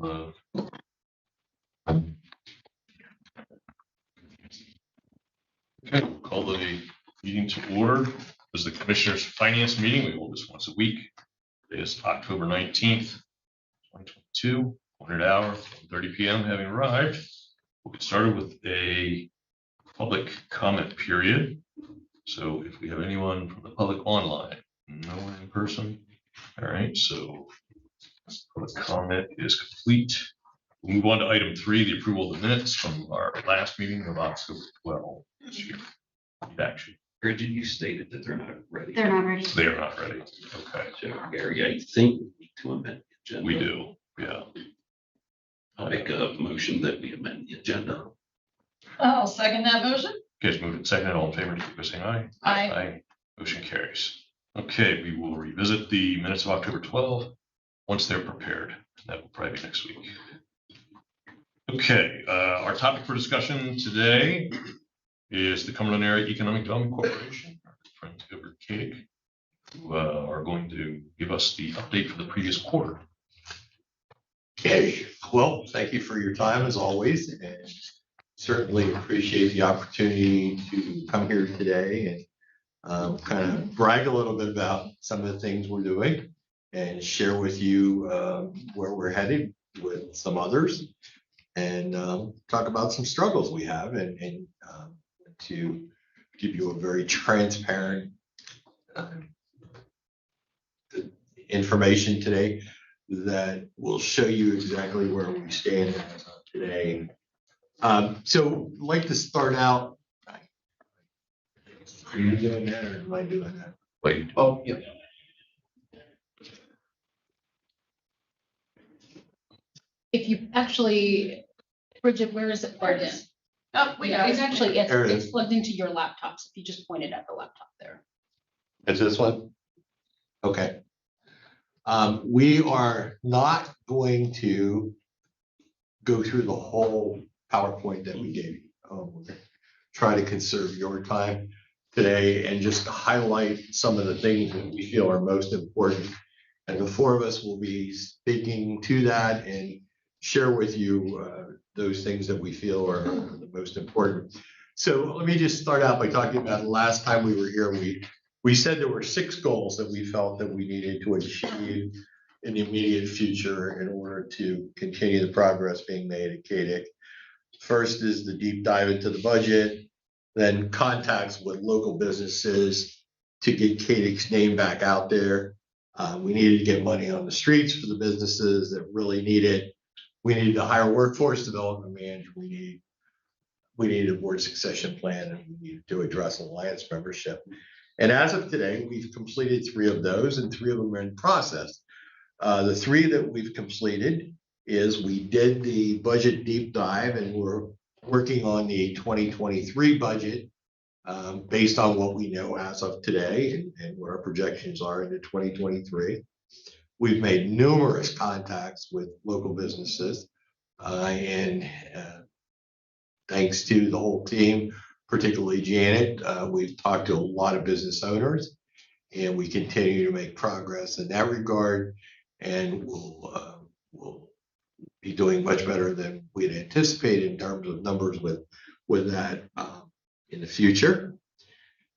Okay, we'll call the meeting to order. This is the Commissioners' Finance meeting. We hold this once a week. It is October 19th, 2022, 100 hour, 30 p.m. having arrived. We'll get started with a public comment period. So if we have anyone from the public online, no one in person. All right, so public comment is complete. We'll move on to item 3, the approval of the minutes from our last meeting of October 12th this year. Action. Or did you stated that they're not ready? They're not ready. They are not ready. Okay. So, Gary, I think we need to amend the agenda. We do. Yeah. I'll make a motion that we amend the agenda. I'll second that motion. Okay, it's moved and seconded. All in favor, indicate by saying aye. Aye. Aye. Motion carries. Okay, we will revisit the minutes of October 12th once they're prepared. That will probably be next week. Okay, our topic for discussion today is the Cumberland Area Economic Development Corporation, our friends over at CAEDC, who are going to give us the update for the previous quarter. Okay, well, thank you for your time as always, and certainly appreciate the opportunity to come here today and kind of brag a little bit about some of the things we're doing and share with you where we're headed with some others, and talk about some struggles we have, and to give you a very transparent information today that will show you exactly where we stand today. So I'd like to start out. Are you doing that or am I doing that? Wait. Oh, yeah. If you actually, Bridget, where is it plugged in? Oh, we got It's it. actually, There it it's is. plugged into your laptops. If you just pointed at the laptop there. It's this one? Okay. We are not going to go through the whole PowerPoint that we gave you. Try to conserve your time today and just highlight some of the things that we feel are most important. And the four of us will be speaking to that and share with you those things that we feel are the most important. So let me just start out by talking about the last time we were here. We said there were 6 goals that we felt that we needed to achieve in the immediate future in order to continue the progress being made at CAEDC. First is the deep dive into the budget, then contacts with local businesses to get CAEDC's name back out there. We needed to get money on the streets for the businesses that really need it. We needed to hire workforce development manager. We needed a board succession plan, and we needed to address alliance membership. And as of today, we've completed 3 of those, and 3 of them are in process. The 3 that we've completed is we did the budget deep dive, and we're working on the 2023 budget based on what we know as of today and what our projections are into 2023. We've made numerous contacts with local businesses, and thanks to the whole team, particularly Janet, we've talked to a lot of business owners, and we continue to make progress in that regard, and we'll be doing much better than we had anticipated in terms of numbers with that in the future.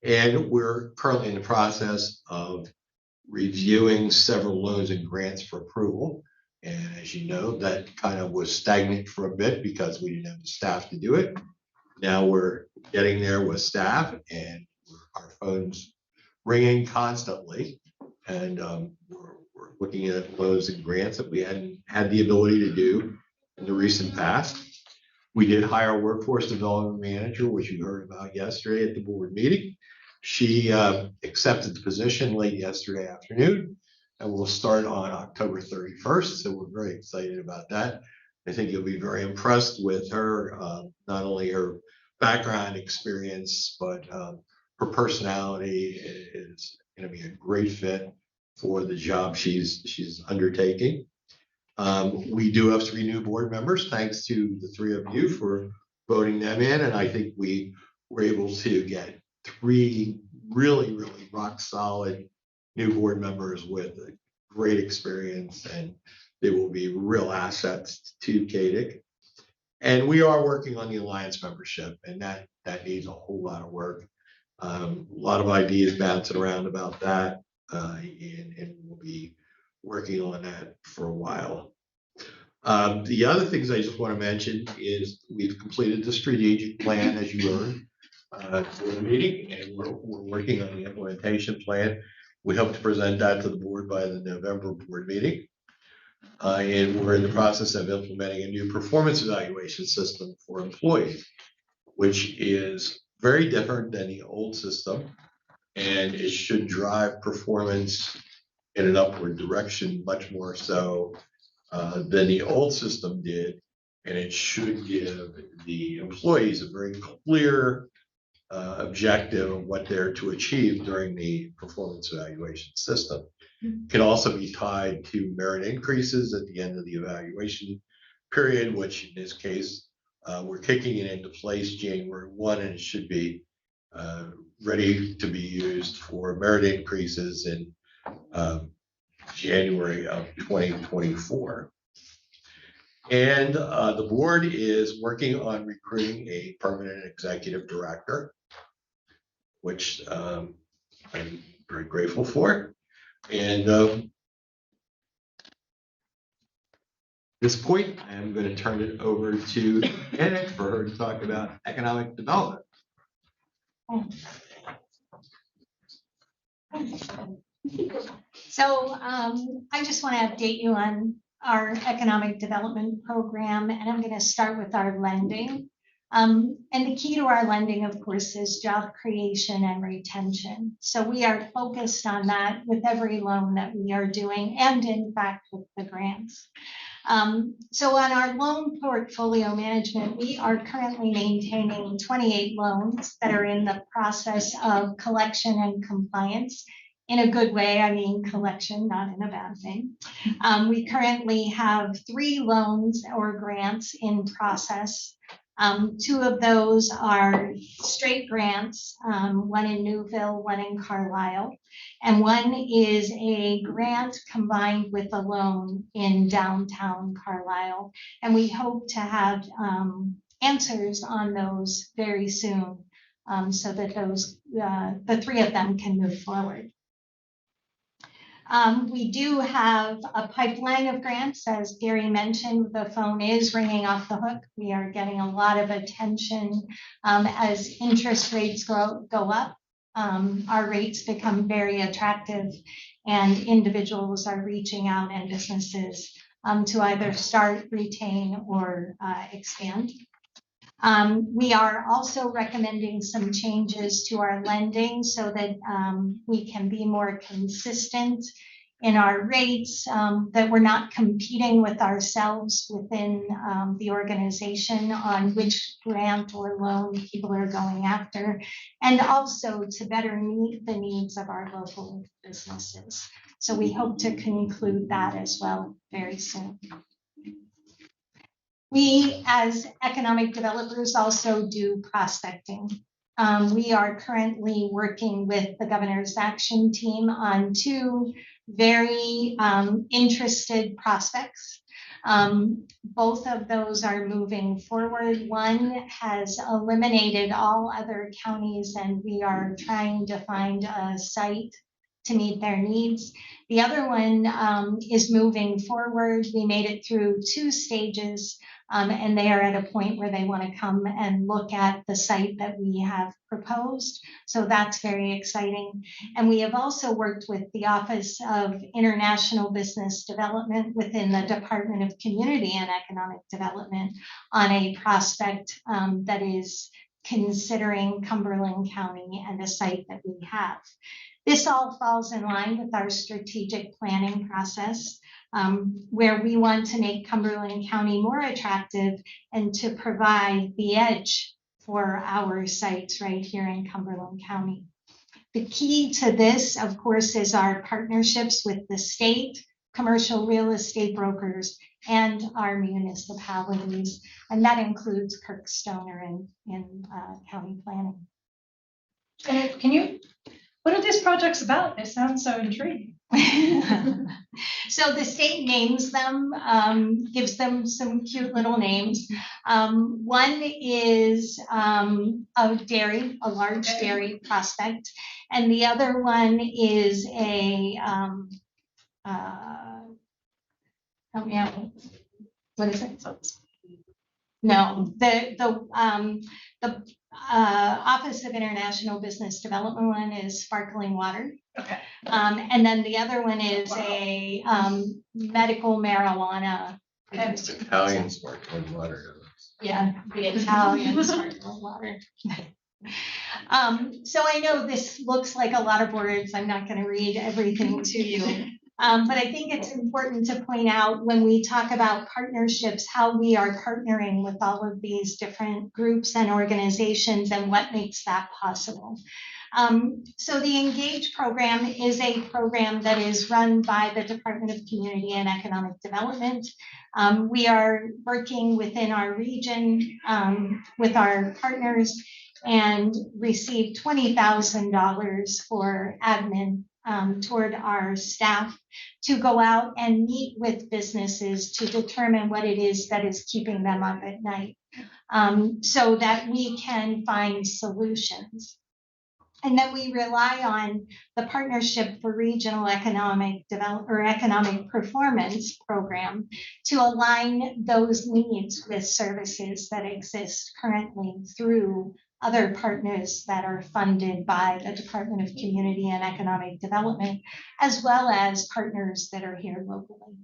And we're currently in the process of reviewing several loans and grants for approval. And as you know, that kind of was stagnant for a bit because we didn't have the staff to do it. Now we're getting there with staff, and our phone's ringing constantly. And we're looking at loans and grants that we hadn't had the ability to do in the recent past. We did hire a workforce development manager, which you heard about yesterday at the board meeting. She accepted the position late yesterday afternoon, and will start on October 31st. So we're very excited about that. I think you'll be very impressed with her, not only her background experience, but her personality is going to be a great fit for the job she's undertaking. We do have 3 new board members, thanks to the 3 of you for voting them in. And I think we were able to get 3 really, really rock solid new board members with great experience and They will be real assets to CAEDC. And we are working on the Alliance membership, and that needs a whole lot of work. A lot of ideas bouncing around about that, and we'll be working on that for a while. The other things I just want to mention is we've completed the strategic plan, as you heard, for the meeting, and we're working on the implementation plan. We hope to present that to the board by the November board meeting. And we're in the process of implementing a new performance evaluation system for employees, which is very different than the old system, and it should drive performance in an upward direction much more so than the old system did, and it should give the employees a very clear objective of what they're to achieve during the performance evaluation system. Can also be tied to merit increases at the end of the evaluation period, which in this case, we're kicking it into place January 1, and it should be ready to be used for merit increases in January of 2024. And the board is working on recruiting a permanent executive director, which I'm very grateful for. And at this point, I'm going to turn it over to Janet for her to talk about economic development. So I just want to update you on our economic development program, and I'm going to start with our lending. And the key to our lending, of course, is job creation and retention. So we are focused on that with every loan that we are doing, and in fact with the grants. So on our loan portfolio management, we are currently maintaining 28 loans that are in the process of collection and compliance. In a good way, I mean collection, not in a bad thing. We currently have 3 loans or grants in process. 2 of those are straight grants, one in Newville, one in Carlisle, and one is a grant combined with a loan in downtown Carlisle. And we hope to have answers on those very soon, so that those the 3 of them can move forward. We do have a pipeline of grants. As Gary mentioned, the phone is ringing off the hook. We are getting a lot of attention as interest rates go up. Our rates become very attractive, and individuals are reaching out, and businesses to either start, retain, or expand. We are also recommending some changes to our lending so that we can be more consistent in our rates, that we're not competing with ourselves within the organization on which grant or loan people are going after, and also to better meet the needs of our local businesses. So we hope to conclude that as well very soon. We, as economic developers, also do prospecting. We are currently working with the Governor's Action Team on 2 very interested prospects. Both of those are moving forward. One has eliminated all other counties, and we are trying to find a site to meet their needs. The other one is moving forward. We made it through 2 stages, and they are at a point where they want to come and look at the site that we have proposed. So that's very exciting. And we have also worked with the Office of International Business Development within the Department of Community and Economic Development on a prospect that is considering Cumberland County and a site that we have. This all falls in line with our strategic planning process, where we want to make Cumberland County more attractive and to provide the edge for our sites right here in Cumberland County. The key to this, of course, is our partnerships with the state, commercial real estate brokers, and our municipalities, and that includes Kirkstoner and county planning. And can you What are these projects about? They sound so intriguing. So the state names them, gives them some cute little names. One is a large dairy prospect, and the other one is help me out. What is it? No, the Office of International Business Development one is sparkling water. Okay. And then the other one is a medical marijuana. It's Italian sparkling water. Yeah, the Italian sparkling water. So I know this looks like a lot of words. I'm not going to read everything to you. But I think it's important to point out when we talk about partnerships, how we are partnering with all of these different groups and organizations and what makes that possible. So the Engage program is a program that is run by the Department of Community and Economic Development. We are working within our region with our partners and received $20,000 for admin toward our staff to go out and meet with businesses to determine what it is that is keeping them up at night, so that we can find solutions. And then we rely on the Partnership for Regional Economic Development or Economic Performance program to align those needs with services that exist currently through other partners that are funded by the Department of Community and Economic Development, as well as partners that are here locally.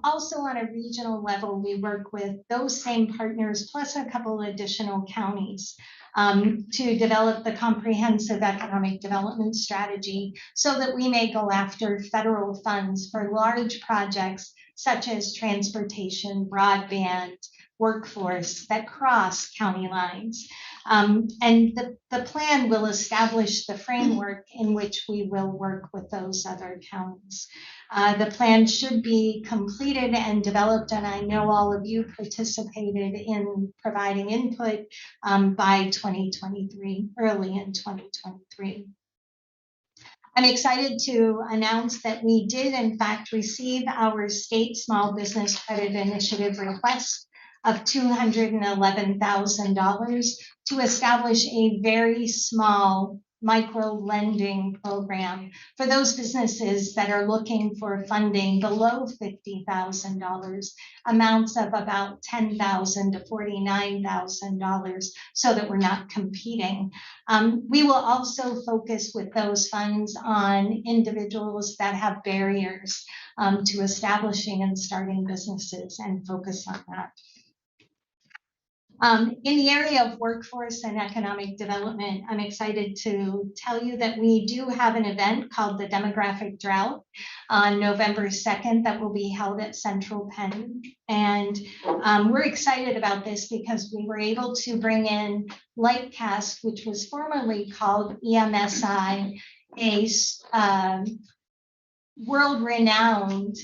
Also on a regional level, we work with those same partners plus a couple additional counties to develop the comprehensive economic development strategy so that we may go after federal funds for large projects such as transportation, broadband, workforce that cross county lines. And the plan will establish the framework in which we will work with those other counties. The plan should be completed and developed, and I know all of you participated in providing input by 2023, early in 2023. I'm excited to announce that we did in fact receive our state small business credit initiative request of $211,000 to establish a very small micro lending program for those businesses that are looking for funding below $50,000, amounts of about $10,000 to $49,000, so that we're not competing. We will also focus with those funds on individuals that have barriers to establishing and starting businesses and focus on that. In the area of workforce and economic development, I'm excited to tell you that we do have an event called the Demographic Drought on November 2nd that will be held at Central Penn. And we're excited about this because we were able to bring in Lightcast, which was formerly called EMSI, a world-renowned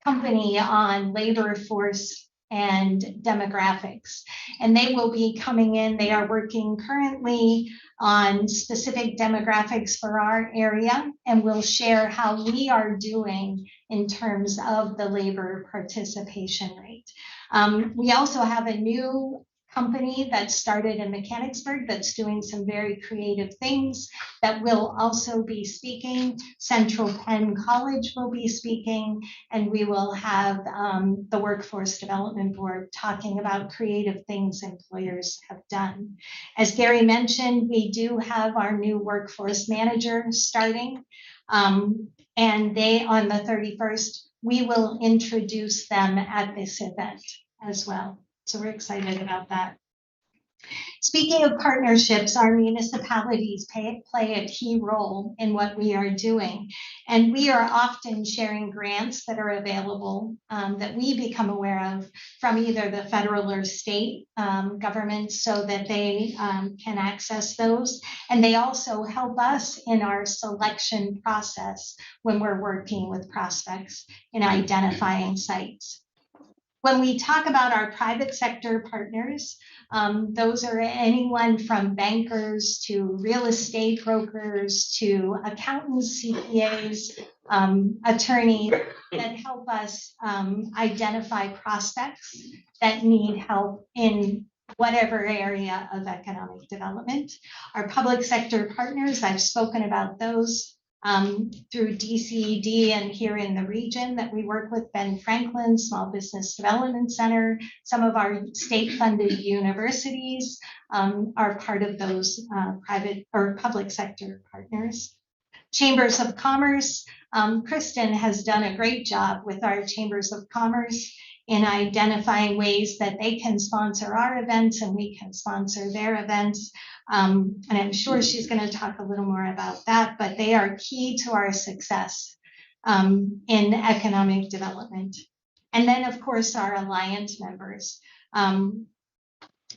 company on labor force and demographics. And they will be coming in. They are working currently on specific demographics for our area, and we'll share how we are doing in terms of the labor participation rate. We also have a new company that started in Mechanicsburg that's doing some very creative things that will also be speaking. Central Penn College will be speaking, and we will have the Workforce Development Board talking about creative things employers have done. As Gary mentioned, we do have our new workforce manager starting, and they, on the 31st, we will introduce them at this event as well. So we're excited about that. Speaking of partnerships, our municipalities play a key role in what we are doing. And we are often sharing grants that are available that we become aware of from either the federal or state governments so that they can access those. And they also help us in our selection process when we're working with prospects in identifying sites. When we talk about our private sector partners, those are anyone from bankers to real estate brokers to accountants, CPAs, attorneys that help us identify prospects that need help in whatever area of economic development. Our public sector partners, I've spoken about those. Through DCED and here in the region that we work with, Ben Franklin Small Business Development Center, some of our state-funded universities are part of those private or public sector partners. Chambers of Commerce, Kristen has done a great job with our Chambers of Commerce in identifying ways that they can sponsor our events and we can sponsor their events. And I'm sure she's going to talk a little more about that, but they are key to our success in economic development. And then, of course, our alliance members. And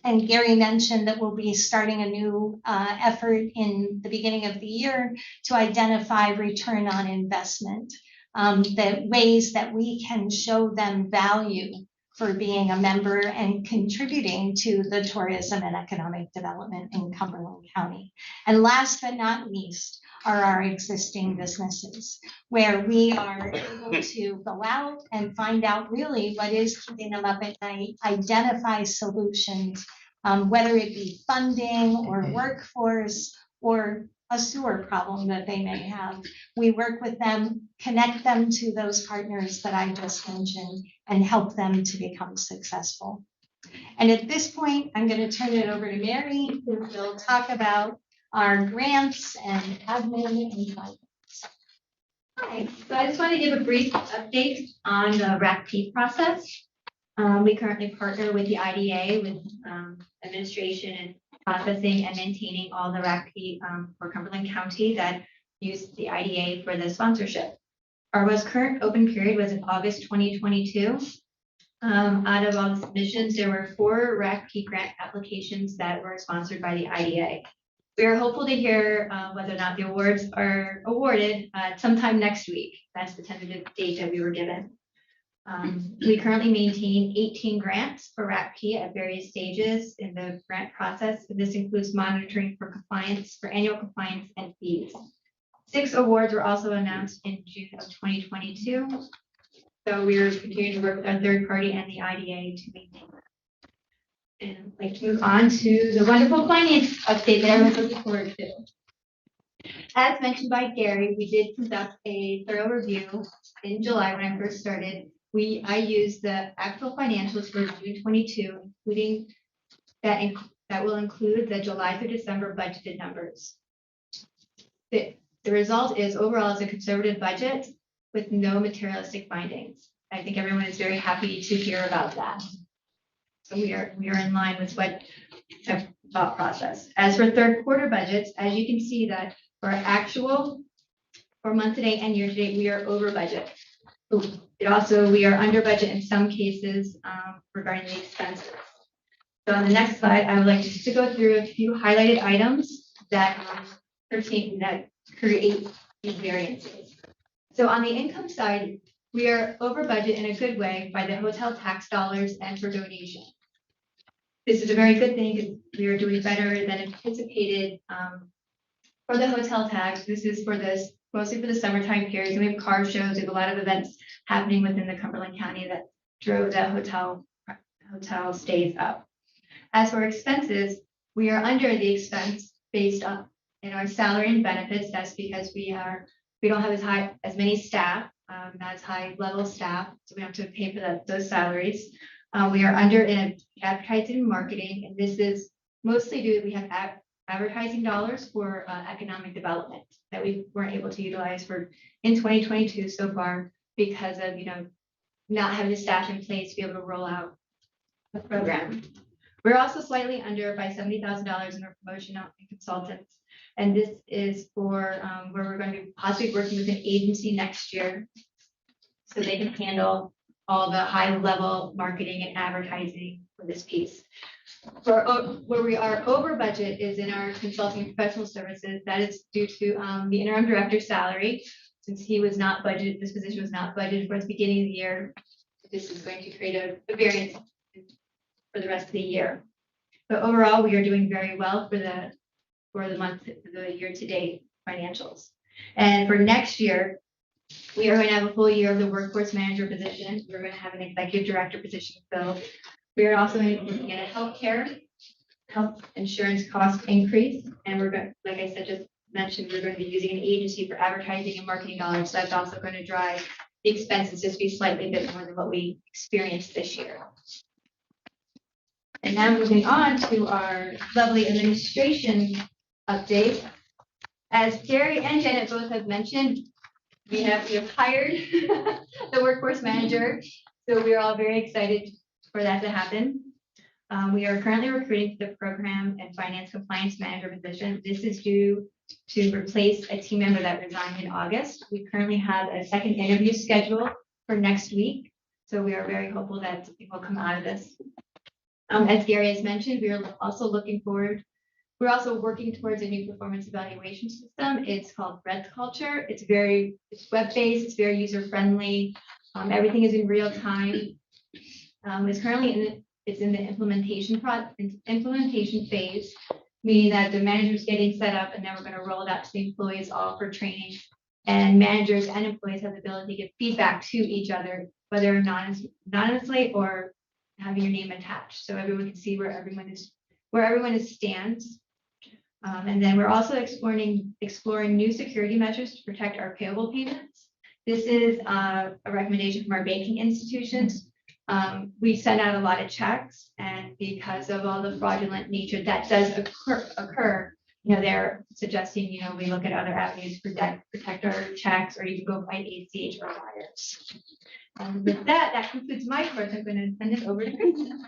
Gary mentioned that we'll be starting a new effort in the beginning of the year to identify return on investment, the ways that we can show them value for being a member and contributing to the tourism and economic development in Cumberland County. And last but not least are our existing businesses, where we are able to go out and find out really what is keeping them up at night, identify solutions, whether it be funding or workforce or a sewer problem that they may have. We work with them, connect them to those partners that I just mentioned, and help them to become successful. And at this point, I'm going to turn it over to Mary, who will talk about our grants and admin and finance. Hi, so I just want to give a brief update on the RACP process. We currently partner with the IDA with administration and processing and maintaining all the RACP for Cumberland County that use the IDA for the sponsorship. Our most current open period was in August 2022. Out of all the submissions, there were 4 RACP grant applications that were sponsored by the IDA. We are hopeful to hear whether or not the awards are awarded sometime next week. That's the tentative date that we were given. We currently maintain 18 grants for RACP at various stages in the grant process. This includes monitoring for compliance, for annual compliance and fees. 6 awards were also announced in June of 2022. So we are continuing to work with our third party and the IDA to maintain that. And I'd like to move on to the wonderful finance update that everyone's looking forward to. As mentioned by Gary, we did conduct a thorough review in July when I first started. I used the actual financials for June 22, including that will include the July through December budgeted numbers. The result is overall it's a conservative budget with no materialistic findings. I think everyone is very happy to hear about that. So we are in line with what the thought process. As for third quarter budgets, as you can see that for actual for month to date and year to date, we are over budget. We are under budget in some cases regarding the expenses. So on the next slide, I would like just to go through a few highlighted items that create these variances. So on the income side, we are over budget in a good way by the hotel tax dollars and for donation. This is a very good thing because we are doing better than anticipated for the hotel tax. This is for this mostly for the summertime periods. And we have car shows, we have a lot of events happening within the Cumberland County that drove that hotel stays up. As for expenses, we are under the expense based on in our salary and benefits. That's because we don't have as many staff, as high level staff, so we have to pay for those salaries. We are under in advertising and marketing, and this is mostly due to we have advertising dollars for economic development that we weren't able to utilize in 2022 so far because of not having the staff in place to be able to roll out the program. We're also slightly under by $70,000 in our promotion and consultants, and this is for where we're going to be possibly working with an agency next year so they can handle all the high level marketing and advertising for this piece. Where we are over budget is in our consulting and professional services. That is due to the interim director's salary, since he was not budgeted, this position was not budgeted for the beginning of the year. this is going to create a variance for the rest of the year. But overall, we are doing very well for the month, the year-to-date financials. And for next year, we are going to have a full year of the workforce manager position. We're going to have an executive director position filled. We are also looking at a health insurance cost increase. And we're going, like I said, just mentioned, we're going to be using an agency for advertising and marketing dollars. So that's also going to drive the expenses just be slightly bit more than what we experienced this year. And now moving on to our lovely administration update. As Gary and Janet both have mentioned, we have hired the workforce manager. So we are all very excited for that to happen. We are currently recruiting for the program and finance compliance manager position. This is due to replace a team member that resigned in August. We currently have a second interview scheduled for next week. So we are very hopeful that something will come out of this. As Gary has mentioned, we are also looking forward. We're also working towards a new performance evaluation system. It's called Red Culture. It's web-based, it's very user-friendly. Everything is in real time. It's currently in the implementation phase, meaning that the manager's getting set up and then we're going to roll it out to the employees all for training. And managers and employees have the ability to give feedback to each other, whether anonymously or having your name attached, so everyone can see where everyone stands. And then we're also exploring new security measures to protect our payable payments. This is a recommendation from our banking institutions. We send out a lot of checks, and because of all the fraudulent nature that does occur, they're suggesting, we look at other avenues to protect our checks, or you can go find ACH or wires. And with that concludes my part. I'm going to send it over to Kristen.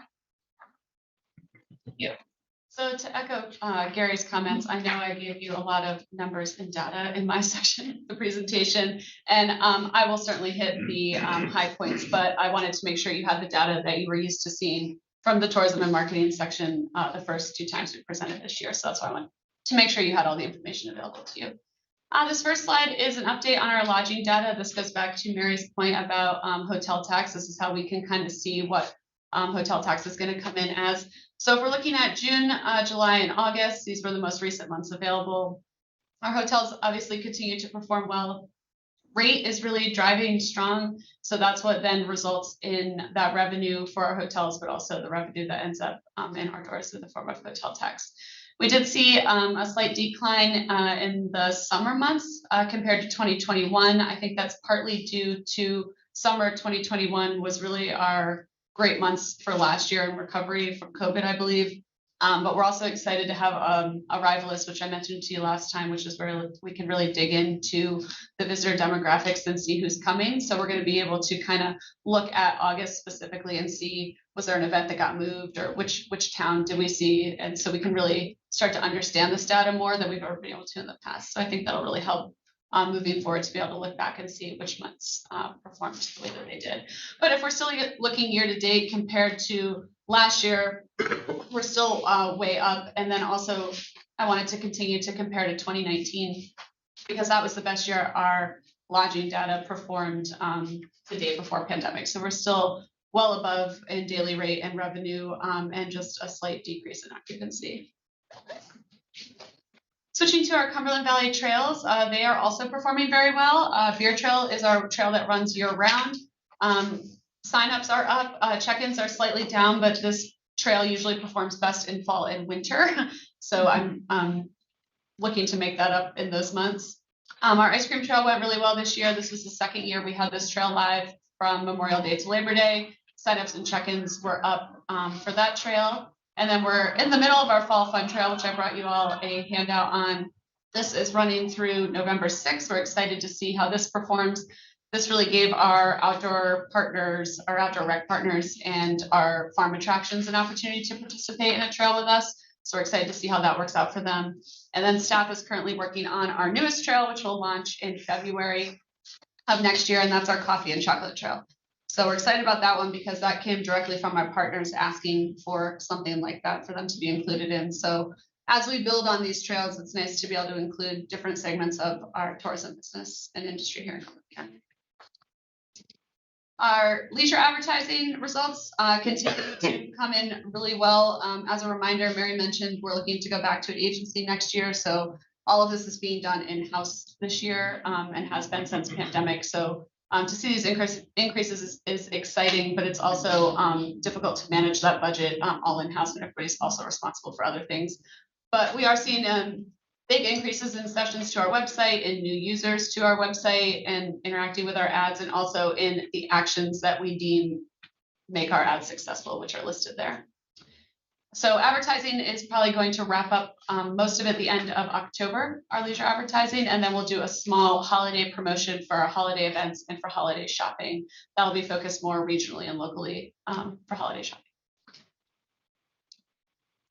So to echo Gary's comments, I know I gave you a lot of numbers and data in my section of the presentation, and I will certainly hit the high points, but I wanted to make sure you had the data that you were used to seeing from the tourism and marketing section the first 2 times we presented this year. So that's why I wanted to make sure you had all the information available to you. This first slide is an update on our lodging data. This goes back to Mary's point about hotel tax. This is how we can kind of see what hotel tax is going to come in as. So if we're looking at June, July, and August, these were the most recent months available. Our hotels obviously continue to perform well. Rate is really driving strong. So that's what then results in that revenue for our hotels, but also the revenue that ends up in our doors in the form of hotel tax. We did see a slight decline in the summer months compared to 2021. I think that's partly due to summer 2021 was really our great months for last year in recovery from COVID, I believe. But we're also excited to have Arrivalist, which I mentioned to you last time, which is where we can really dig into the visitor demographics and see who's coming. So we're going to be able to kind of look at August specifically and see, was there an event that got moved, or which town did we see? And so we can really start to understand this data more than we've ever been able to in the past. So I think that'll really help moving forward to be able to look back and see which months performed the way that they did. But if we're still looking year to date compared to last year, we're still way up. And then also I wanted to continue to compare to 2019 because that was the best year our lodging data performed the day before pandemic. So we're still well above in daily rate and revenue and just a slight decrease in occupancy. Switching to our Cumberland Valley trails, they are also performing very well. Beer Trail is our trail that runs year round. Signups are up, check-ins are slightly down, but this trail usually performs best in fall and winter. So I'm looking to make that up in those months. Our ice cream trail went really well this year. This was the second year we had this trail live from Memorial Day to Labor Day. Signups and check-ins were up for that trail. And then we're in the middle of our fall fun trail, which I brought you all a handout on. This is running through November 6th. We're excited to see how this performs. This really gave our outdoor partners, our outdoor rec partners, and our farm attractions an opportunity to participate in a trail with us. So we're excited to see how that works out for them. And then staff is currently working on our newest trail, which will launch in February of next year, and that's our coffee and chocolate trail. So we're excited about that one because that came directly from our partners asking for something like that for them to be included in. So as we build on these trails, it's nice to be able to include different segments of our tourism business and industry here in Cumberland County. Our leisure advertising results continue to come in really well. As a reminder, Mary mentioned we're looking to go back to an agency next year. So all of this is being done in-house this year and has been since pandemic. So to see these increases is exciting, but it's also difficult to manage that budget all in-house, and everybody's also responsible for other things. But we are seeing big increases in sessions to our website and new users to our website and interacting with our ads, and also in the actions that we deem make our ads successful, which are listed there. So advertising is probably going to wrap up most of it at the end of October, our leisure advertising, and then we'll do a small holiday promotion for our holiday events and for holiday shopping. That'll be focused more regionally and locally for holiday shopping.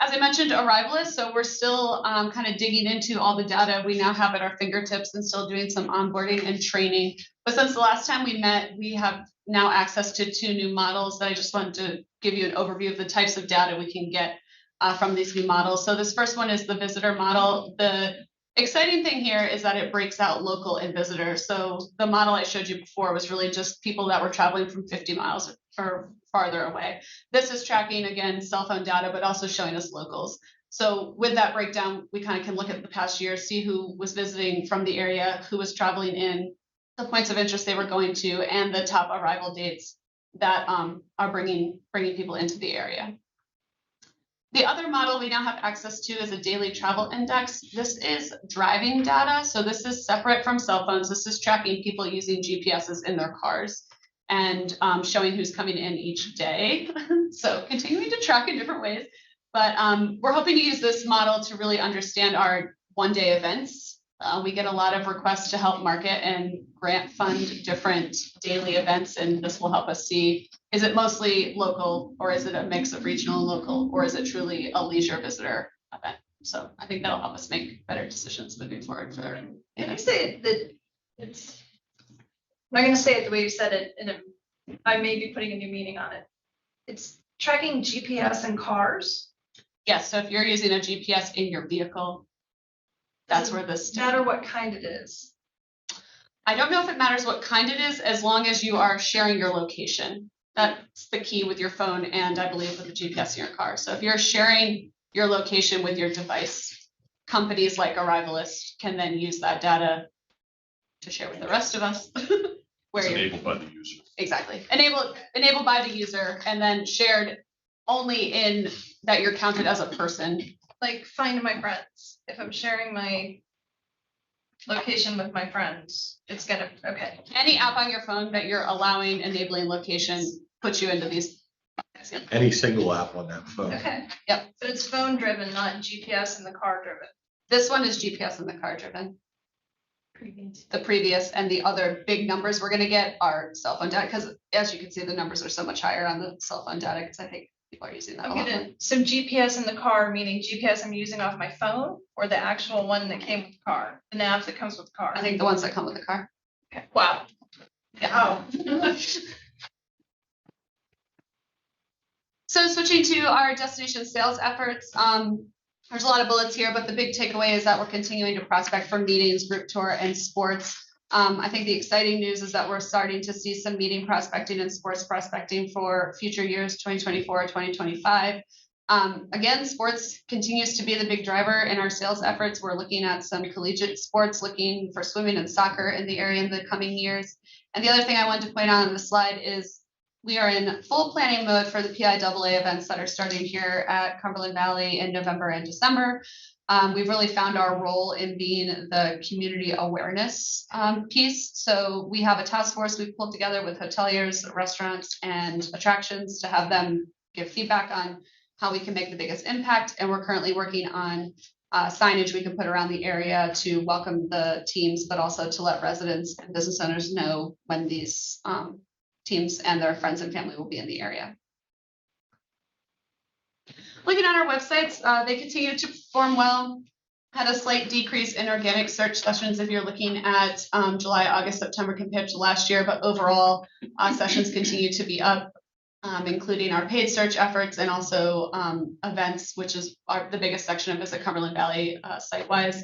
As I mentioned, arrivalists, so we're still kind of digging into all the data we now have at our fingertips and still doing some onboarding and training. But since the last time we met, we have now access to 2 new models that I just wanted to give you an overview of the types of data we can get from these new models. So this first one is the visitor model. The exciting thing here is that it breaks out local and visitor. So the model I showed you before was really just people that were traveling from 50 miles or farther away. This is tracking, again, cell phone data, but also showing us locals. So with that breakdown, we kind of can look at the past year, see who was visiting from the area, who was traveling in, the points of interest they were going to, and the top arrival dates that are bringing people into the area. The other model we now have access to is a daily travel index. This is driving data. So this is separate from cell phones. This is tracking people using GPSs in their cars and showing who's coming in each day. So continuing to track in different ways. But we're hoping to use this model to really understand our one-day events. We get a lot of requests to help market and grant fund different daily events, and this will help us see, is it mostly local, or is it a mix of regional and local, or is it truly a leisure visitor event? So I think that'll help us make better decisions moving forward. Can you say that it's, I'm not going to say it the way you said it, and I may be putting a new meaning on it. It's tracking GPS in cars? Yes, so if you're using a GPS in your vehicle, that's where this. Doesn't matter what kind it is. I don't know if it matters what kind it is, as long as you are sharing your location. That's the key with your phone, and I believe with the GPS in your car. So if you're sharing your location with your device, companies like Arrivalist can then use that data to share with the rest of us. Where It's you're enabled by the user. exactly enabled by the user, and then shared only in that you're counted as a person. Like find my friends. If I'm sharing my location with my friends, it's gonna, okay. Any app on your phone that you're allowing enabling location puts you into these. Any single app on that phone. Okay. Yep. But it's phone driven, not GPS in the car driven. This one is GPS in the car driven. The previous and the other big numbers we're going to get are cell phone data, because as you can see, the numbers are so much higher on the cell phone data, because I think people are using that a lot more. So GPS in the car, meaning GPS I'm using off my phone, or the actual one that came with the car, the nav that comes with the car? I think the ones that come with the car. Okay. Wow. Yeah. Oh. So switching to our destination sales efforts, there's a lot of bullets here, but the big takeaway is that we're continuing to prospect for meetings, group tour, and sports. I think the exciting news is that we're starting to see some meeting prospecting and sports prospecting for future years, 2024, 2025. Again, sports continues to be the big driver in our sales efforts. We're looking at some collegiate sports, looking for swimming and soccer in the area in the coming years. And the other thing I wanted to point out on the slide is we are in full planning mode for the PIAA events that are starting here at Cumberland Valley in November and December. We've really found our role in being the community awareness piece. So we have a task force we've pulled together with hoteliers, restaurants, and attractions to have them give feedback on how we can make the biggest impact. And we're currently working on signage we can put around the area to welcome the teams, but also to let residents and business owners know when these teams and their friends and family will be in the area. Looking at our websites, they continue to perform well. Had a slight decrease in organic search sessions if you're looking at July, August, September compared to last year, but overall sessions continue to be up, including our paid search efforts and also events, which is the biggest section of Visit Cumberland Valley site-wise.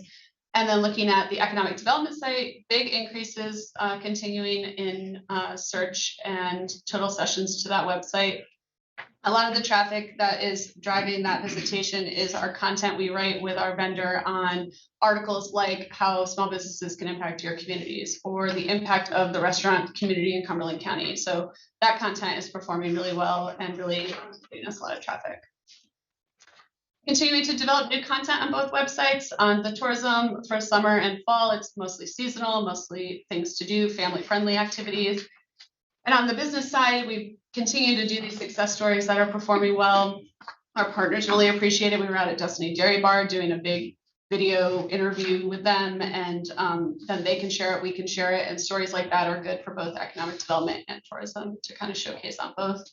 And then looking at the economic development site, big increases continuing in search and total sessions to that website. A lot of the traffic that is driving that visitation is our content we write with our vendor on articles like how small businesses can impact your communities or the impact of the restaurant community in Cumberland County. So that content is performing really well and really getting us a lot of traffic. Continuing to develop new content on both websites. On the tourism for summer and fall, it's mostly seasonal, mostly things to do, family-friendly activities. And on the business side, we continue to do these success stories that are performing well. Our partners really appreciate it. We were out at Destiny Dairy Bar doing a big video interview with them, and then they can share it, we can share it, and stories like that are good for both economic development and tourism to kind of showcase on both.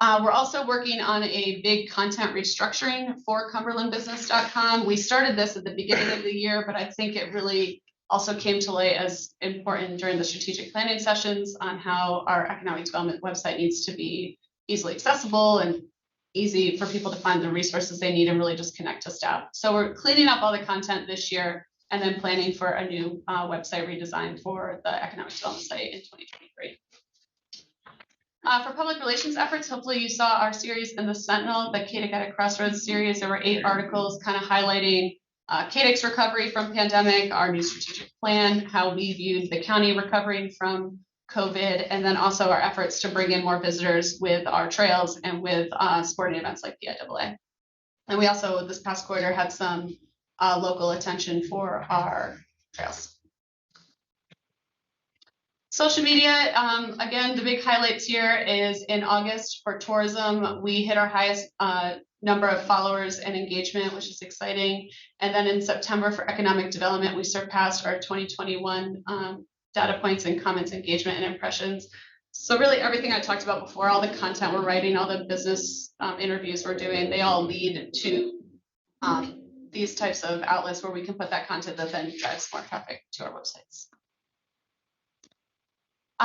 We're also working on a big content restructuring for CumberlandBusiness.com. We started this at the beginning of the year, but I think it really also came to light as important during the strategic planning sessions on how our economic development website needs to be easily accessible and easy for people to find the resources they need and really just connect to staff. So we're cleaning up all the content this year and then planning for a new website redesign for the economic development site in 2023. For public relations efforts, hopefully you saw our series in the Sentinel, the CAEDC at a Crossroads series. There were 8 articles kind of highlighting CAEDC's recovery from pandemic, our new strategic plan, how we viewed the county recovering from COVID, and then also our efforts to bring in more visitors with our trails and with sporting events like the IAA. And we also, this past quarter, had some local attention for our trails. Social media, again, the big highlights here is in August for tourism, we hit our highest number of followers and engagement, which is exciting. And then in September for economic development, we surpassed our 2021 data points and comments, engagement, and impressions. So really everything I talked about before, all the content we're writing, all the business interviews we're doing, they all lead to these types of outlets where we can put that content that then drives more traffic to our websites.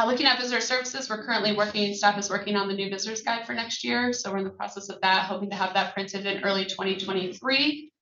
Looking at visitor services, we're currently staff is working on the new visitors guide for next year. So we're in the process of that, hoping to have that printed in early 2023.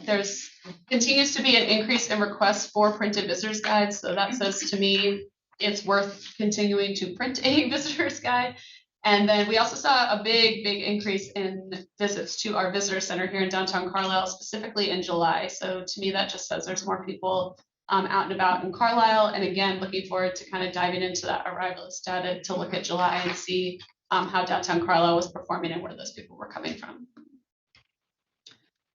There's continues to be an increase in requests for printed visitors guides. So that says to me, it's worth continuing to print a visitors guide. And then we also saw a big increase in visits to our visitor center here in downtown Carlisle, specifically in July. So to me, that just says there's more people out and about in Carlisle. And again, looking forward to kind of diving into that arrivalist data to look at July and see how downtown Carlisle was performing and where those people were coming from.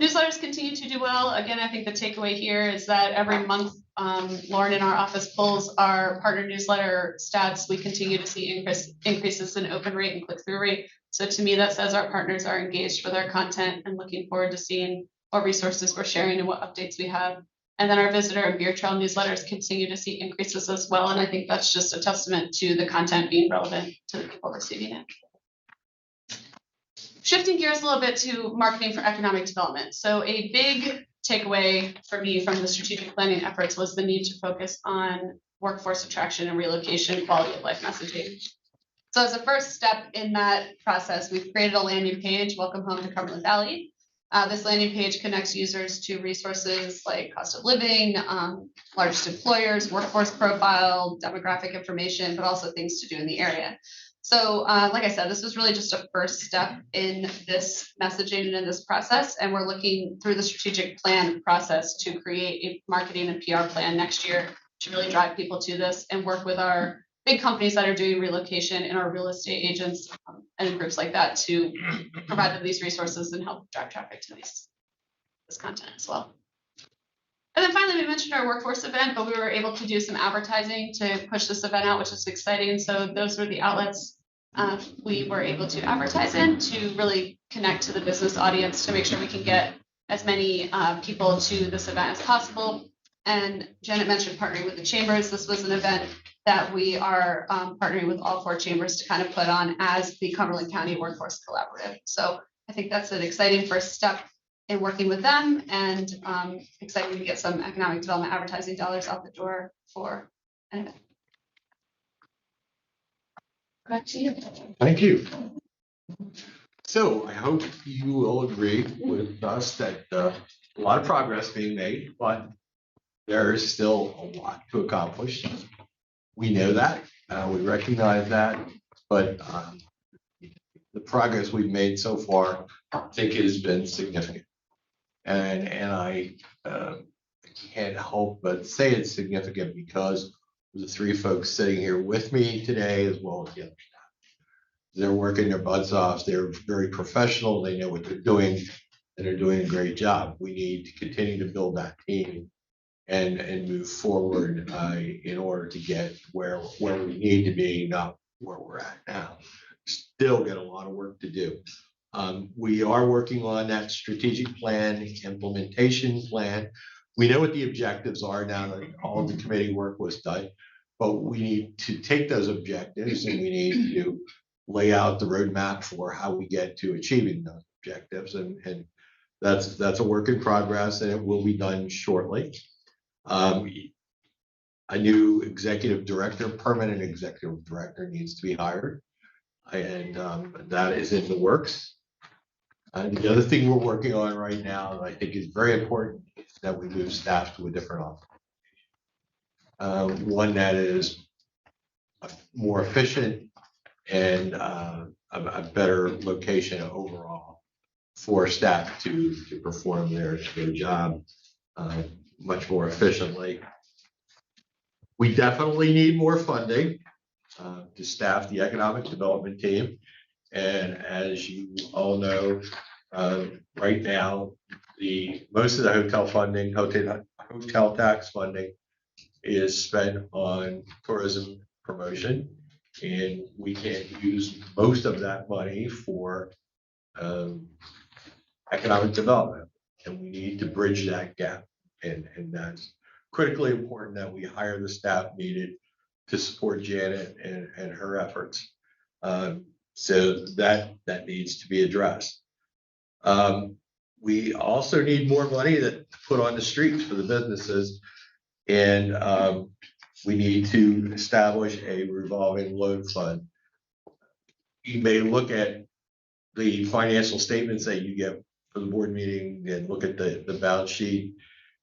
Newsletters continue to do well. Again, I think the takeaway here is that every month, Lauren in our office pulls our partner newsletter stats. We continue to see increases in open rate and click-through rate. So to me, that says our partners are engaged with our content and looking forward to seeing what resources we're sharing and what updates we have. And then our visitor and beer trail newsletters continue to see increases as well. And I think that's just a testament to the content being relevant to the people receiving it. Shifting gears a little bit to marketing for economic development. So a big takeaway for me from the strategic planning efforts was the need to focus on workforce attraction and relocation, quality of life messaging. So as a first step in that process, we've created a landing page, Welcome Home to Cumberland Valley. This landing page connects users to resources like cost of living, largest employers, workforce profile, demographic information, but also things to do in the area. So like I said, this was really just a first step in this messaging and in this process. And we're looking through the strategic plan process to create a marketing and PR plan next year to really drive people to this and work with our big companies that are doing relocation and our real estate agents and groups like that to provide them these resources and help drive traffic to this content as well. And then finally, we mentioned our workforce event, but we were able to do some advertising to push this event out, which is exciting. So those were the outlets we were able to advertise in to really connect to the business audience to make sure we can get as many people to this event as possible. And Janet mentioned partnering with the chambers. This was an event that we are partnering with all 4 chambers to kind of put on as the Cumberland County Workforce Collaborative. So I think that's an exciting first step in working with them and exciting to get some economic development advertising dollars out the door for an event. Back to you. Thank you. So I hope you will agree with us that a lot of progress being made, but there is still a lot to accomplish. We know that, we recognize that, but the progress we've made so far, I think has been significant. And I can't help but say it's significant because of the three folks sitting here with me today, as well as the other staff. They're working their butts off. They're very professional. They know what they're doing, and they're doing a great job. We need to continue to build that team and move forward in order to get where we need to be, not where we're at now. Still got a lot of work to do. We are working on that strategic plan, implementation plan. We know what the objectives are now that all of the committee work was done, but we need to take those objectives and we need to lay out the roadmap for how we get to achieving those objectives. And that's a work in progress, and it will be done shortly. A new executive director, permanent executive director, needs to be hired, and that is in the works. The other thing we're working on right now that I think is very important is that we move staff to a different office. One that is more efficient and a better location overall for staff to perform their job much more efficiently. We definitely need more funding to staff the economic development team. And as you all know, right now, most of the hotel tax funding is spent on tourism promotion, and we can't use most of that money for economic development, and we need to bridge that gap, and that's critically important that we hire the staff needed to support Janet and her efforts. So that needs to be addressed. We also need more money to put on the streets for the businesses, and we need to establish a revolving loan fund. You may look at the financial statements that you get for the board meeting and look at the balance sheet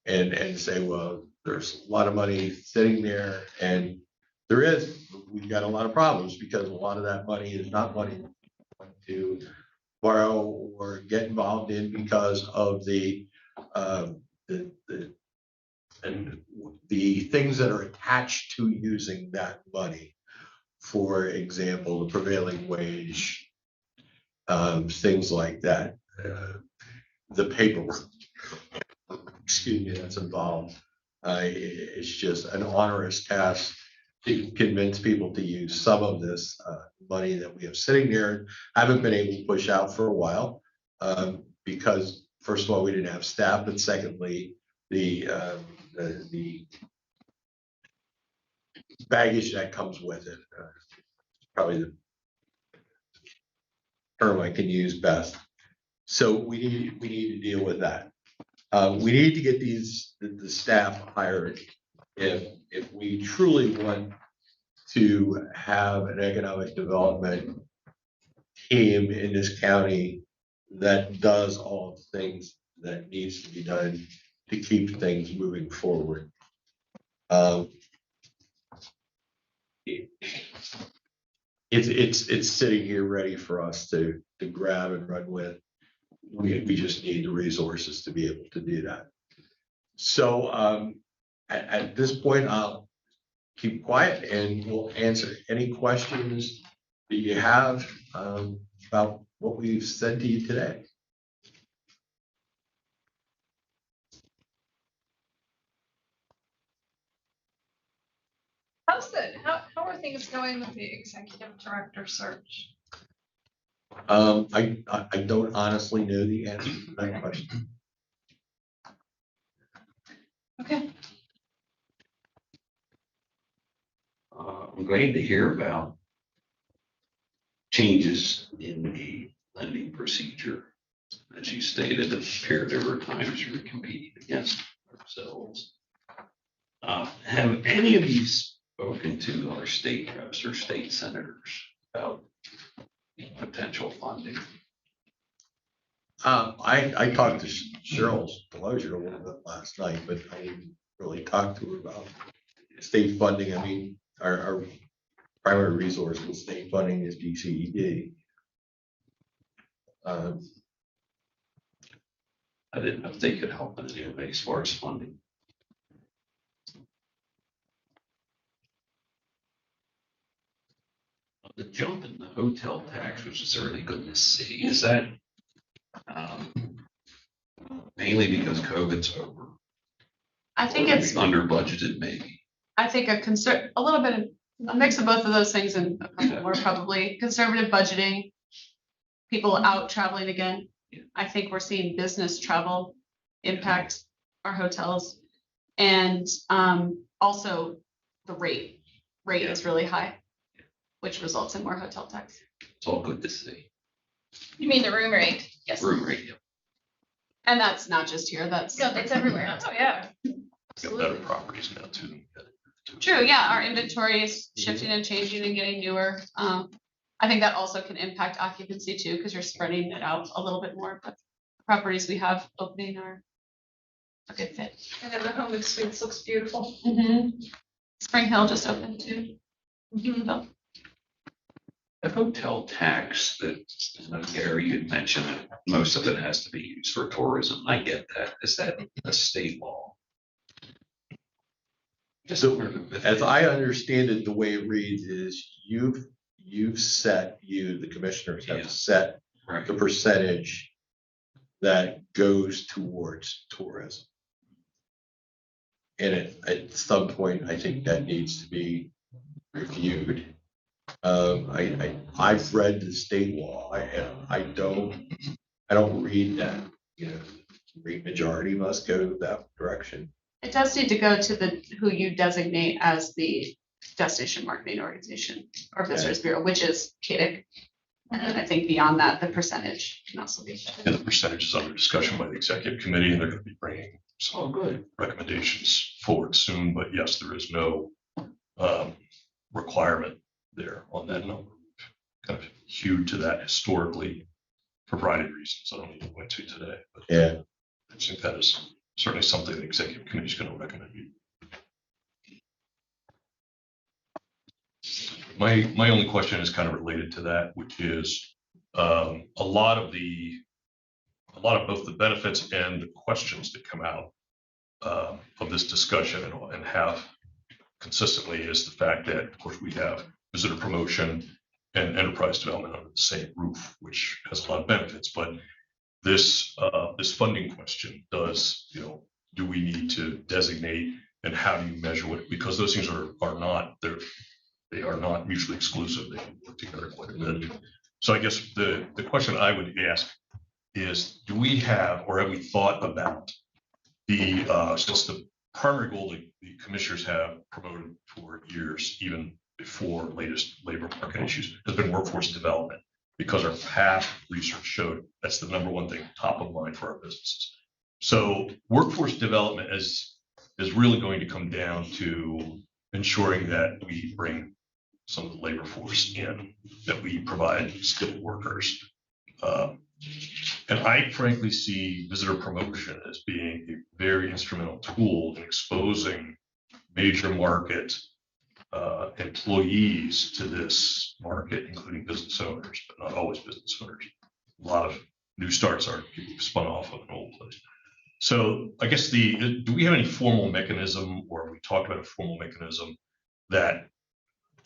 and say, well, there's a lot of money sitting there, and there is. We've got a lot of problems because a lot of that money is not money to borrow or get involved in because of the things that are attached to using that money. For example, the prevailing wage, things like that, the paperwork, excuse me, that's involved. It's just an onerous task to convince people to use some of this money that we have sitting there and haven't been able to push out for a while, because first of all, we didn't have staff, but secondly, the baggage that comes with it, probably the term I can use best. So we need to deal with that. We need to get the staff hired if we truly want to have an economic development team in this county that does all the things that needs to be done to keep things moving forward. It's sitting here ready for us to grab and run with. We just need the resources to be able to do that. So at this point, I'll keep quiet and we'll answer any questions that you have about what we've said to you today. How are things going with the executive director search? I don't honestly know the answer to that question. Okay. I'm glad to hear about changes in the lending procedure. As you stated, it appeared there were times we were competing against ourselves. Have any of you spoken to our state reps or state senators about potential funding? I talked to Cheryl's Delozier a little bit last night, but I didn't really talk to her about state funding. I mean, our primary resource with state funding is DCED. I didn't know if they could help in any way as far as funding. The jump in the hotel tax, which is really good to see, is that mainly because COVID's over? I think Or it's, under budgeted maybe. I think a little bit of a mix of both of those things and a couple more probably conservative budgeting, people out traveling again. I think we're seeing business travel impact our hotels, and also the rate is really high, which results in more hotel tax. It's all good to see. You mean the room rate? Yes, Room rate, yeah. and that's not just here. That's No, it's everywhere. Oh, yeah. Got better absolutely properties now too. true. Yeah, our inventory is shifting and changing and getting newer. I think that also can impact occupancy too, because you're spreading it out a little bit more. But the properties we have opening are a good fit. And then the home experience looks beautiful. Spring Hill just opened too. So, The hotel tax that, Gary, you mentioned that most of it has to be used for tourism. I get that. Is that a state law? Just So, wondered if as it- I understand it, the way it reads is the commissioners Yeah. have set Right. the percentage that goes towards tourism. And at some point, I think that needs to be reviewed. I've read the state law, I don't read that, the great majority must go that direction. it does need to go to who you designate as the destination marketing organization or visitors bureau, which is CAEDC. And then I think beyond that, the percentage can also be. And the percentage is under discussion by the executive committee, and they're going to be bringing some Oh, good. recommendations forward soon, but yes, there is no requirement there on that number. Kind of hewed to that historically for a variety of reasons I don't need to go into today, but Yeah, I think that is certainly something the executive committee is going to recommend you. My only question is kind of related to that, which is a lot of both the benefits and the questions that come out of this discussion and have consistently is the fact that, of course, we have visitor promotion and enterprise development under the same roof, which has a lot of benefits. But this funding question does, do we need to designate and how do you measure it? Because those things they are not mutually exclusive. They can work together quite a bit. So I guess the question I would ask is, do we have, or have we thought about since the primary goal that the commissioners have promoted for years, even before latest labor market issues, has been workforce development, because our past research showed that's the number one thing top of mind for our businesses. So workforce development is really going to come down to ensuring that we bring some of the labor force in, that we provide skilled workers. And I frankly see visitor promotion as being a very instrumental tool in exposing major market employees to this market, including business owners, but not always business owners. A lot of new starts are people who spun off of an old place. So I guess do we have any formal mechanism, or we talked about a formal mechanism that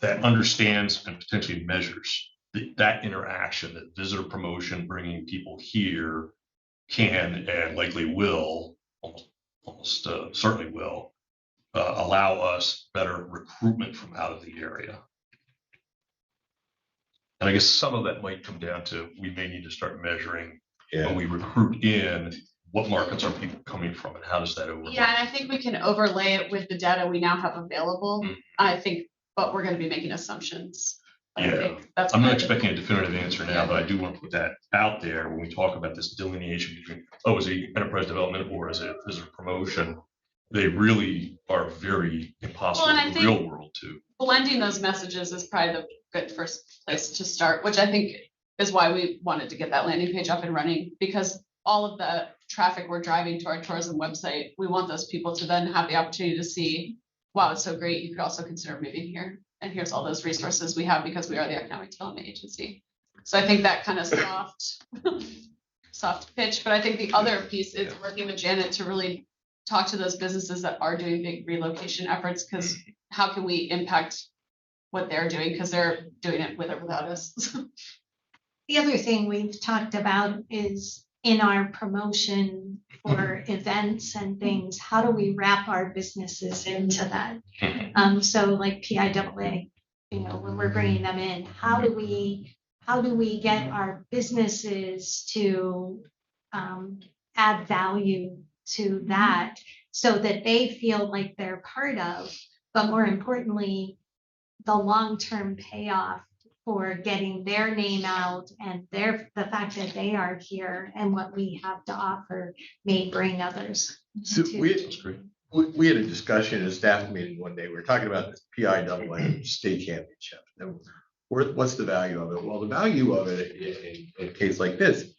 understands and potentially measures that interaction, that visitor promotion, bringing people here can and likely will, almost certainly will, allow us better recruitment from out of the area? And I guess some of that might come down to, we may need to start measuring when we recruit in, what markets are people coming from and how does that overlap? Yeah, and I think we can overlay it with the data we now have available. I think, but we're going to be making assumptions. I Yeah. think that's I'm not part of it. expecting a definitive answer now, but I do want to put that out there when we talk about this delineation between, is it enterprise development or is it visitor promotion? They really are very impossible Well, and in I the think- real world too. Blending those messages is probably the good first place to start, which I think is why we wanted to get that landing page up and running, because all of the traffic we're driving to our tourism website, we want those people to then have the opportunity to see, wow, it's so great, you could also consider moving here. And here's all those resources we have because we are the economic development agency. So I think that kind of soft pitch, but I think the other piece is working with Janet to really talk to those businesses that are doing big relocation efforts, because how can we impact what they're doing, because they're doing it with or without us. The other thing we've talked about is in our promotion for events and things, how do we wrap our businesses into that? So like PIAA, when we're bringing them in, how do we get our businesses to add value to that so that they feel like they're part of, but more importantly, the long-term payoff for getting their name out and the fact that they are here and what we have to offer may bring others. So to- we had a discussion at a staff meeting one day. We were talking about this PIAA state championship. And what's the value of it? Well, the value of it in a case like this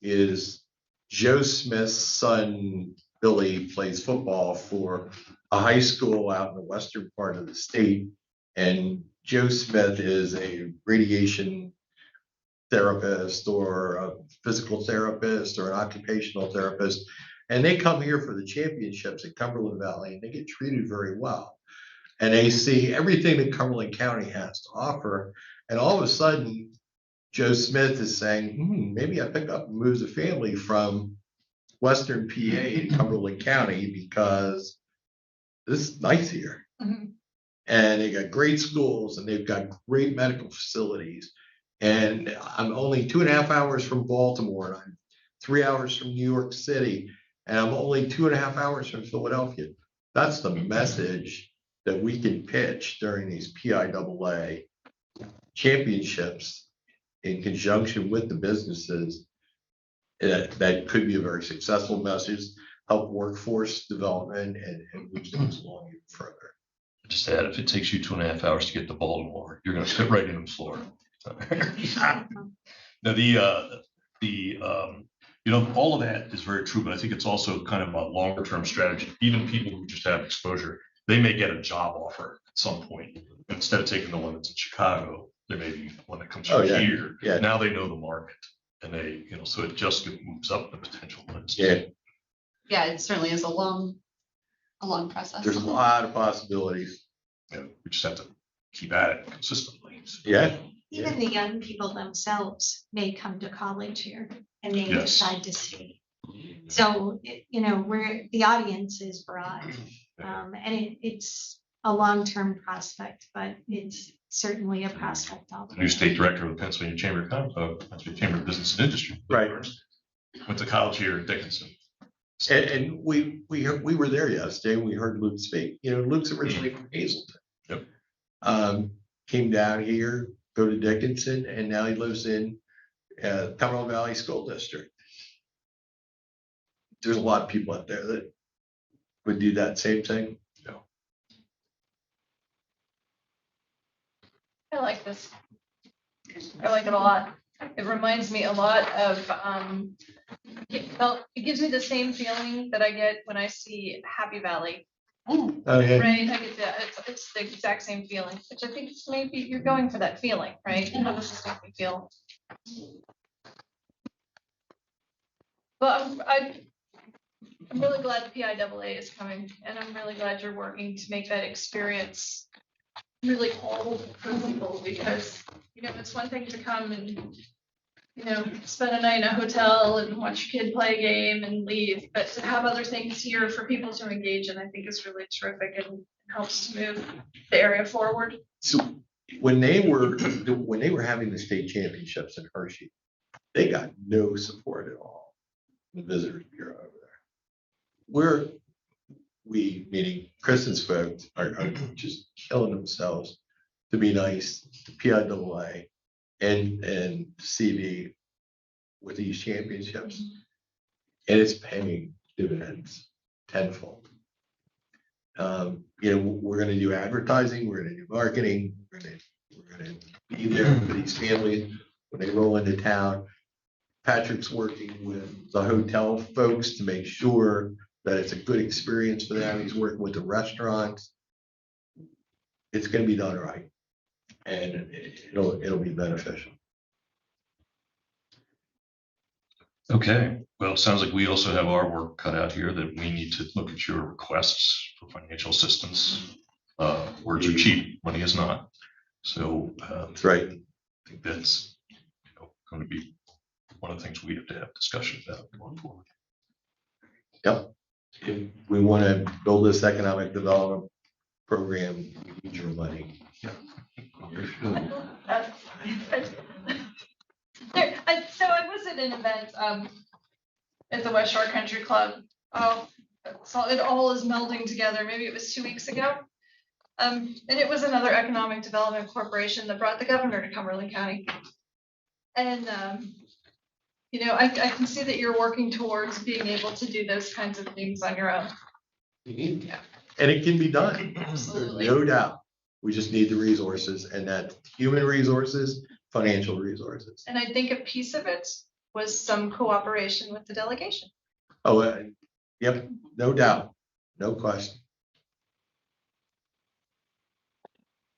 is Joe Smith's son, Billy, plays football for a high school out in the western part of the state. And Joe Smith is a radiation therapist or a physical therapist or an occupational therapist. And they come here for the championships at Cumberland Valley and they get treated very well. And they see everything that Cumberland County has to offer. And all of a sudden, Joe Smith is saying, maybe I pick up and move the family from Western PA to Cumberland County because this is nice here. Mhm. And they got great schools and they've got great medical facilities. And I'm only 2.5 hours from Baltimore and I'm 3 hours from New York City and I'm only 2.5 hours from Philadelphia. That's the message that we can pitch during these PIAA championships in conjunction with the businesses. That could be a very successful message, help workforce development and move things along even further. Just add, if it takes you 2.5 hours to get to Baltimore, you're gonna fit right in Florida. Now, all of that is very true, but I think it's also kind of a longer term strategy. Even people who just have exposure, they may get a job offer at some point. Instead of taking the one that's in Chicago, there may be one that comes from here. Yeah. Now they know the market and they, so it just moves up the potential list. Yeah, Yeah, it certainly is a long process. there's a lot of possibilities. Yeah, we just have to keep at it consistently. Yeah. Even the young people themselves may come to college here and they Yes. decide to stay. So, the audience is broad. And it's a long-term prospect, but it's certainly a prospect. The new state director of the Pennsylvania Chamber of Business and Industry. Right. Went to college here in Dickinson. And we were there yesterday. We heard Luke speak. Luke's originally from Hazelton. Yep. Came down here, go to Dickinson, and now he lives in Cumberland Valley School District. There's a lot of people out there that would do that same thing. I like this. I like it a lot. It reminds me a lot of, it gives me the same feeling that I get when I see Happy Valley, Oh, yeah. right? I get that, it's the exact same feeling, which I think is maybe you're going for that feeling, right? How does this make me feel? But I'm really glad the PIAA is coming, and I'm really glad you're working to make that experience really whole for people, because, it's one thing to come and, spend a night in a hotel and watch your kid play a game and leave, but to have other things here for people to engage in, I think is really terrific and helps to move the area forward. So when they were having the state championships in Hershey, they got no support at all. The Visitors Bureau over there. We, meaning Kristen's folks, are just killing themselves to be nice to PIAA and CV with these championships. And it's paying dividends tenfold. We're going to do advertising, we're going to do marketing, we're going to be there for these families when they roll into town. Patrick's working with the hotel folks to make sure that it's a good experience for them. He's working with the restaurants. It's gonna be done right. And it'll be beneficial. Okay, well, it sounds like we also have our work cut out here, that we need to look at your requests for financial assistance. Words are cheap, money is not. So That's right. I think that's going to be one of the things we have to have discussion about going forward. Yep. If we want to build this economic development program, we need your money. So I was at an event at the West Shore Country Club. Oh, it all is melding together. Maybe it was 2 weeks ago. And it was another economic development corporation that brought the governor to Cumberland County. And I can see that you're working towards being able to do those kinds of things on your own. Yeah. And it can be done. Absolutely. No doubt. We just need the resources, and that's human resources, financial resources. And I think a piece of it was some cooperation with the delegation. Oh, yep, no doubt, no question.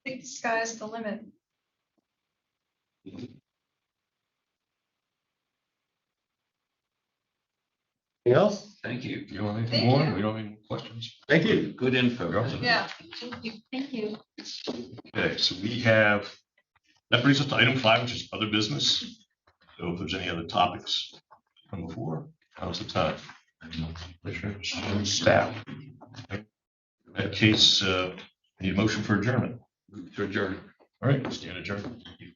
I think the sky's the limit. Anything else? Thank you. You don't have anything Thank more? you. We don't have any questions? Thank you. Good info. You're awesome. Yeah. Thank you. Okay, so that brings us to item 5, which is other business. So if there's any other topics to come before, now's the time. Commissioners and staff. In that case, need a motion for adjournment. To adjourn. All right, stand adjourned. Thank you.